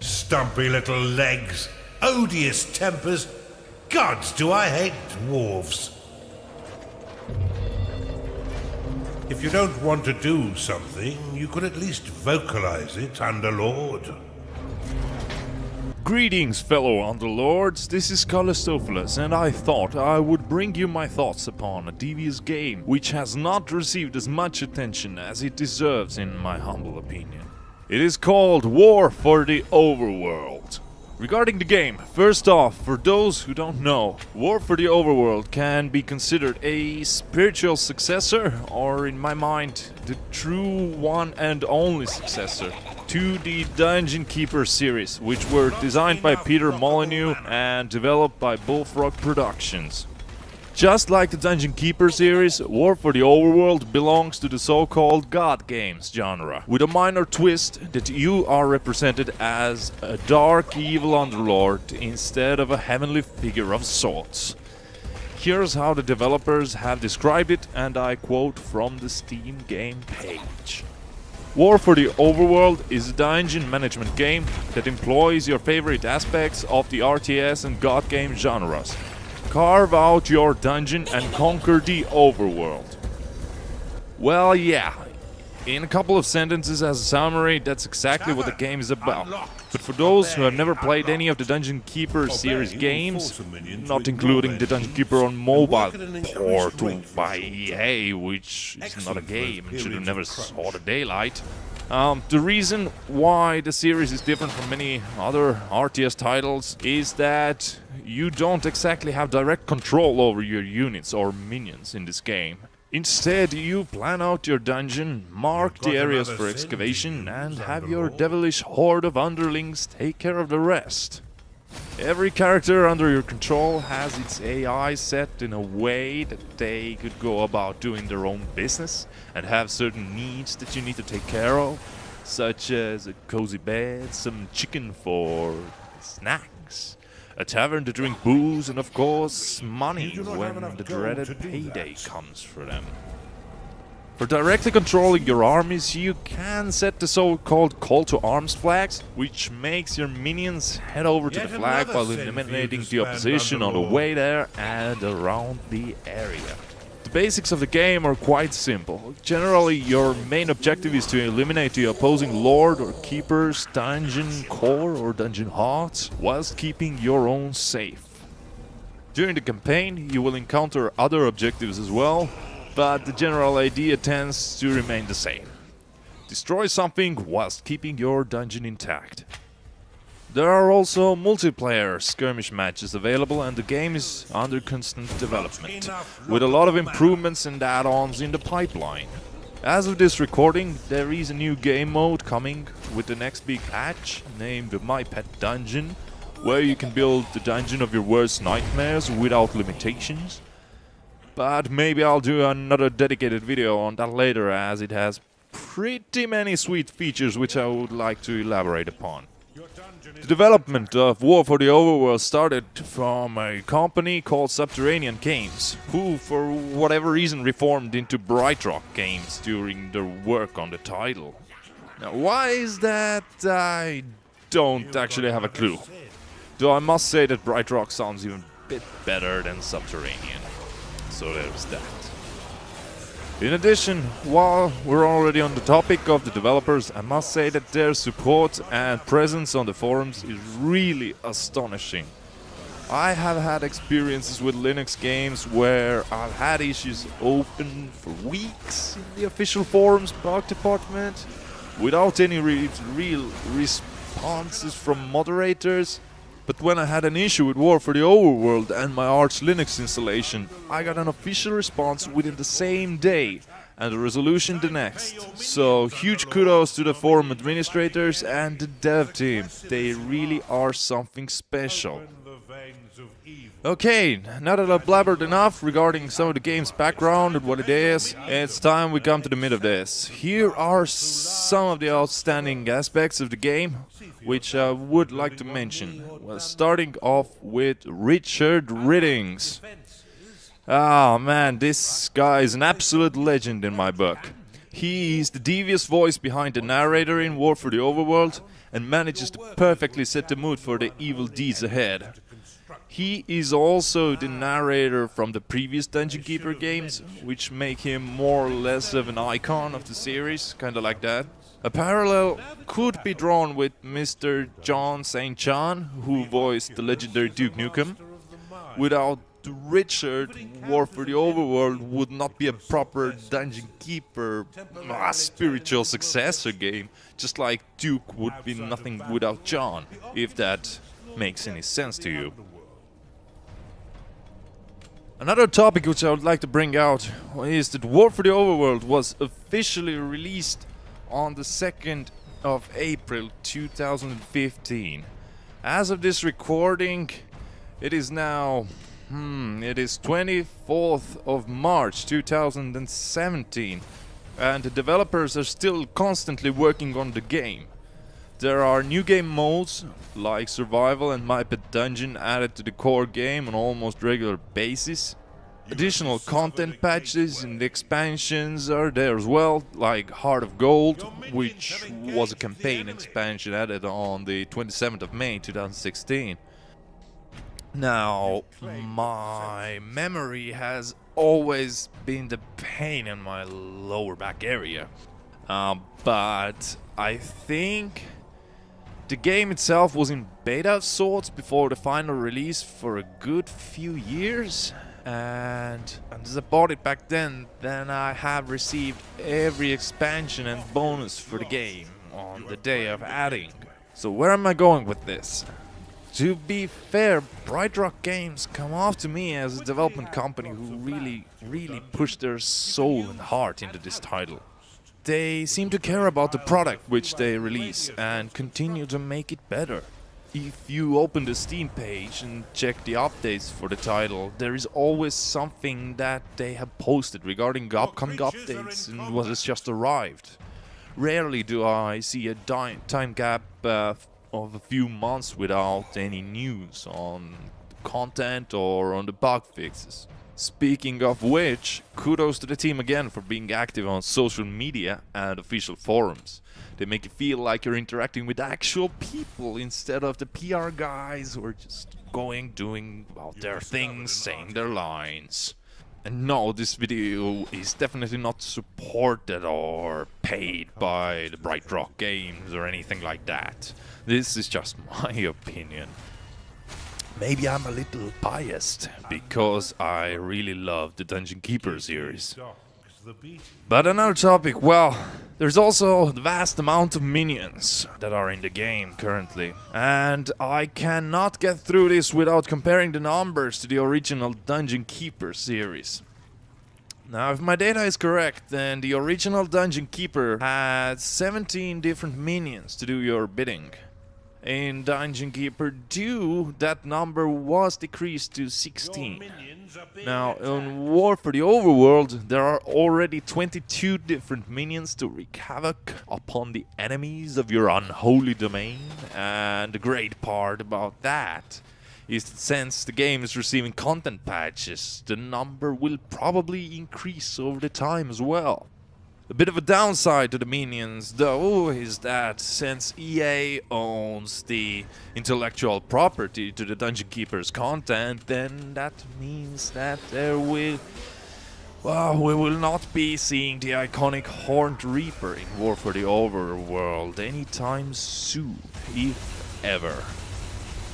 Stumpy little legs, odious tempers. Gods, do I hate dwarves. If you don't want to do something, you could at least vocalize it, Underlord. Greetings, fellow Underlords, this is Kallestofeles, and I thought I would bring you my thoughts upon a devious game which has not received as much attention as it deserves in my humble opinion. It is called War for the Overworld. Regarding the game, first off, for those who don't know, War for the Overworld can be considered a spiritual successor, or in my mind, the true one and only successor to the Dungeon Keeper series, which were designed by Peter Molyneux and developed by Bullfrog Productions. Just like the Dungeon Keeper series, War for the Overworld belongs to the so-called God Games genre, with a minor twist that you are represented as a dark evil underlord instead of a heavenly figure of sorts. Here's how the developers have described it, and I quote from the Steam game page. War for the Overworld is a dungeon management game that employs your favorite aspects of the RTS and God game genres. Carve out your dungeon and conquer the overworld. Well, yeah, in a couple of sentences as a summary, that's exactly what the game is about. But for those who have never played any of the Dungeon Keeper series games, not including the Dungeon Keeper on mobile portal by EA, which is not a game and should have never saw the daylight. The reason why the series is different from many other RTS titles is that you don't exactly have direct control over your units or minions in this game. Instead, you plan out your dungeon, mark the areas for excavation, and have your devilish horde of underlings take care of the rest. Every character under your control has its AI set in a way that they could go about doing their own business and have certain needs that you need to take care of, such as a cozy bed, some chicken for snacks, a tavern to drink booze, and of course money when the dreaded payday comes for them. For directly controlling your armies, you can set the so-called call to arms flags, which makes your minions head over to the flag while eliminating the opposition on the way there and around the area. The basics of the game are quite simple. Generally, your main objective is to eliminate the opposing lord or keeper's dungeon core or dungeon hearts, whilst keeping your own safe. During the campaign, you will encounter other objectives as well, but the general idea tends to remain the same. Destroy something whilst keeping your dungeon intact. There are also multiplayer skirmish matches available, and the game is under constant development, with a lot of improvements and add-ons in the pipeline. As of this recording, there is a new game mode coming with the next big patch, named My Pet Dungeon, where you can build the dungeon of your worst nightmares without limitations. But maybe I'll do another dedicated video on that later, as it has pretty many sweet features which I would like to elaborate upon. The development of War for the Overworld started from a company called Subterranean Games, who for whatever reason reformed into Bright Rock Games during their work on the title. Now, why is that? I don't actually have a clue. Though I must say that Bright Rock sounds even a bit better than Subterranean. So there's that. In addition, while we're already on the topic of the developers, I must say that their support and presence on the forums is really astonishing. I have had experiences with Linux games where I've had issues open for weeks in the official forums bug department without any real responses from moderators. But when I had an issue with War for the Overworld and my Arch Linux installation, I got an official response within the same day, and a resolution the next. So huge kudos to the forum administrators and the dev team. They really are something special. Okay, now that I've blabbered enough regarding some of the game's background and what it is, it's time we come to the meat of this. Here are some of the outstanding aspects of the game, which I would like to mention. Well, starting off with Richard Riddings. Ah man, this guy is an absolute legend in my book. He is the devious voice behind the narrator in War for the Overworld, and manages to perfectly set the mood for the evil deeds ahead. He is also the narrator from the previous Dungeon Keeper games, which make him more or less of an icon of the series, kinda like that. A parallel could be drawn with Mr. John St. John, who voiced the legendary Duke Nukem. Without Richard, War for the Overworld would not be a proper Dungeon Keeper spiritual successor game, just like Duke would be nothing without John, if that makes any sense to you. Another topic which I would like to bring out is that War for the Overworld was officially released on the 2nd of April 2015. As of this recording, it is now it is 24th of March 2017, and the developers are still constantly working on the game. There are new game modes like Survival and My Pet Dungeon added to the core game on almost regular basis. Additional content patches and expansions are there as well, like Heart of Gold, which was a campaign expansion added on the 27th of May 2016. Now, my memory has always been the pain in my lower back area, but I think the game itself was in beta of sorts before the final release for a good few years, and as I bought it back then I have received every expansion and bonus for the game on the day of adding. So where am I going with this? To be fair, Bright Rock Games come off to me as a development company who really pushed their soul and heart into this title. They seem to care about the product which they release and continue to make it better. If you open the Steam page and check the updates for the title, there is always something that they have posted regarding upcoming updates and what has just arrived. Rarely do I see a time gap of a few months without any news on content or on the bug fixes. Speaking of which, kudos to the team again for being active on social media and official forums. They make you feel like you're interacting with actual people instead of the PR guys who are just doing their things, saying their lines. And no, this video is definitely not supported or paid by the Bright Rock Games or anything like that. This is just my opinion. Maybe I'm a little biased because I really love the Dungeon Keeper series. But another topic, well, there's also the vast amount of minions that are in the game currently. And I cannot get through this without comparing the numbers to the original Dungeon Keeper series. Now, if my data is correct, then the original Dungeon Keeper had 17 different minions to do your bidding. In Dungeon Keeper 2, that number was decreased to 16. Now, in War for the Overworld, there are already 22 different minions to wreak havoc upon the enemies of your unholy domain, and the great part about that is that since the game is receiving content patches, the number will probably increase over the time as well. A bit of a downside to the minions, though, is that since EA owns the intellectual property to the Dungeon Keeper's content, then that means that we will not be seeing the iconic Horned Reaper in War for the Overworld anytime soon, if ever.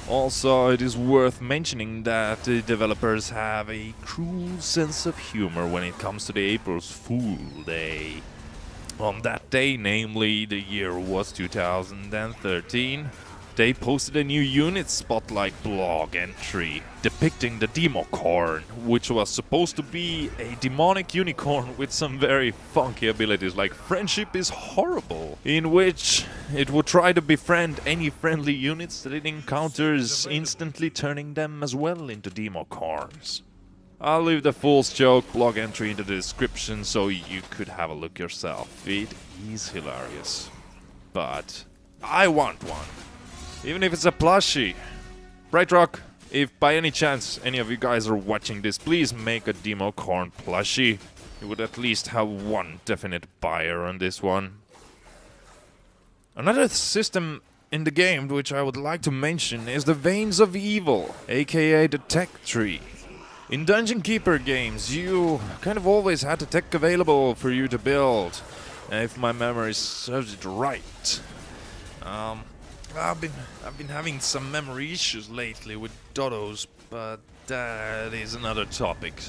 Also, it is worth mentioning that the developers have a cruel sense of humor when it comes to the April Fool's Day. On that day, namely the year was 2013, they posted a new unit spotlight blog entry depicting the Democorn, which was supposed to be a demonic unicorn with some very funky abilities like Friendship is Horrible, in which it would try to befriend any friendly units that it encounters, instantly turning them as well into Democorns. I'll leave the Fool's Joke blog entry in the description so you could have a look yourself. It is hilarious. But I want one. Even if it's a plushie. Bright Rock, if by any chance any of you guys are watching this, please make a Democorn plushie. You would at least have one definite buyer on this one. Another system in the game, which I would like to mention, is the Veins of Evil, aka the tech tree. In Dungeon Keeper games, you kind of always had the tech available for you to build, if my memory serves it right. I've been having some memory issues lately with dodos, but that is another topic.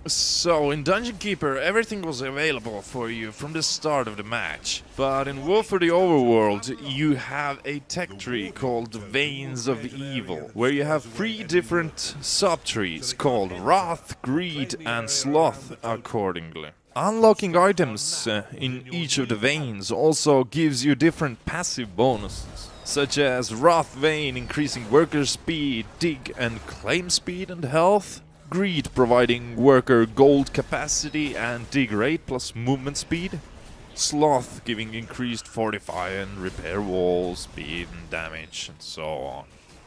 So, in Dungeon Keeper, everything was available for you from the start of the match. But in War for the Overworld, you have a tech tree called Veins of Evil, where you have 3 different sub-trees called Wrath, Greed and Sloth, accordingly. Unlocking items in each of the veins also gives you different passive bonuses, such as Wrath Vein increasing worker speed, dig and claim speed and health, Greed providing worker gold capacity and dig rate plus movement speed, Sloth giving increased fortify and repair wall speed and damage, and so on.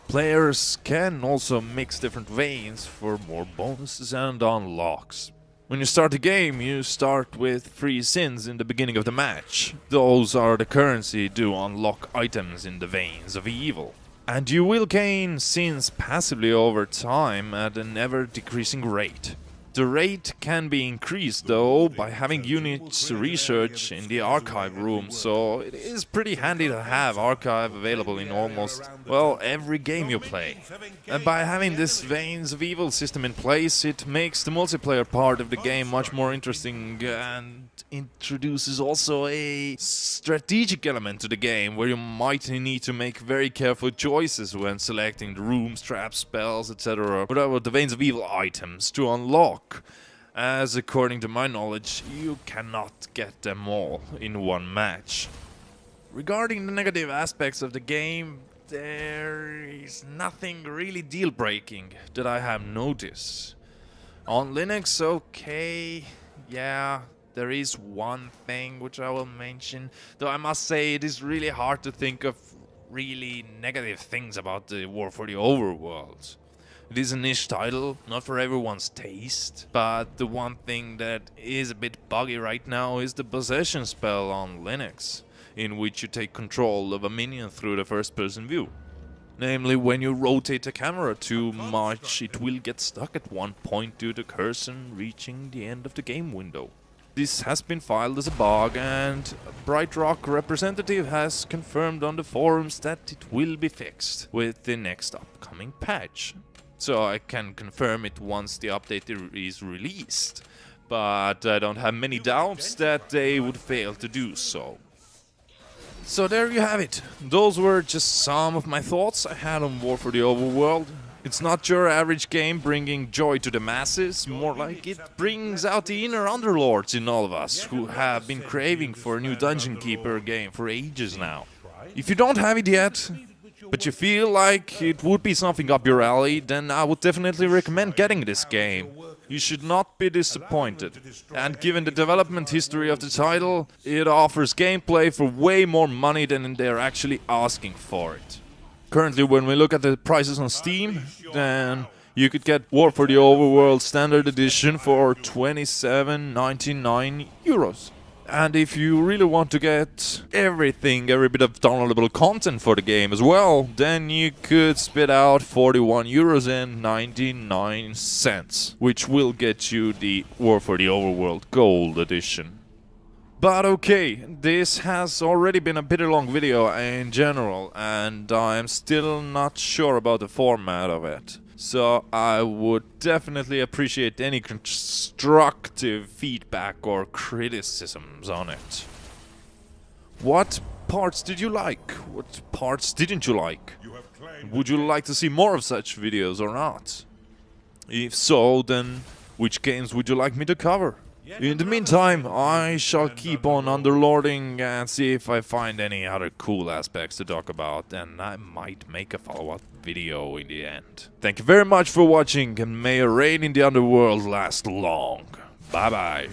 Players can also mix different veins for more bonuses and unlocks. When you start the game, you start with 3 sins in the beginning of the match. Those are the currency to unlock items in the Veins of Evil. And you will gain sins passively over time at an ever-decreasing rate. The rate can be increased though by having units research in the archive room, so it is pretty handy to have archive available in almost, well, every game you play. And by having this Veins of Evil system in place, it makes the multiplayer part of the game much more interesting and introduces also a strategic element to the game where you might need to make very careful choices when selecting the rooms, traps, spells, etc. whatever the Veins of Evil items to unlock, as according to my knowledge you cannot get them all in one match. Regarding the negative aspects of the game, there is nothing really deal-breaking that I have noticed. On Linux, okay, yeah, there is one thing which I will mention, though I must say it is really hard to think of really negative things about the War for the Overworld. It is a niche title, not for everyone's taste, but the one thing that is a bit buggy right now is the possession spell on Linux, in which you take control of a minion through the first-person view. Namely, when you rotate the camera too much, it will get stuck at one point due to the cursor reaching the end of the game window. This has been filed as a bug, and a Bright Rock representative has confirmed on the forums that it will be fixed with the next upcoming patch. So I can confirm it once the update is released, but I don't have many doubts that they would fail to do so. So there you have it. Those were just some of my thoughts I had on War for the Overworld. It's not your average game bringing joy to the masses, more like it brings out the inner underlords in all of us who have been craving for a new Dungeon Keeper game for ages now. If you don't have it yet, but you feel like it would be something up your alley, then I would definitely recommend getting this game. You should not be disappointed. And given the development history of the title, it offers gameplay for way more money than they're actually asking for it. Currently, when we look at the prices on Steam, then you could get War for the Overworld Standard Edition for €27.99. And if you really want to get every bit of downloadable content for the game as well, then you could spit out €41.99, which will get you the War for the Overworld Gold Edition. But okay, this has already been a bit long video in general, and I'm still not sure about the format of it. So I would definitely appreciate any constructive feedback or criticisms on it. What parts did you like? What parts didn't you like? Would you like to see more of such videos or not? If so, then which games would you like me to cover? In the meantime, I shall keep on underlording and see if I find any other cool aspects to talk about, and I might make a follow-up video in the end. Thank you very much for watching, and may your reign in the underworld last long. Bye bye.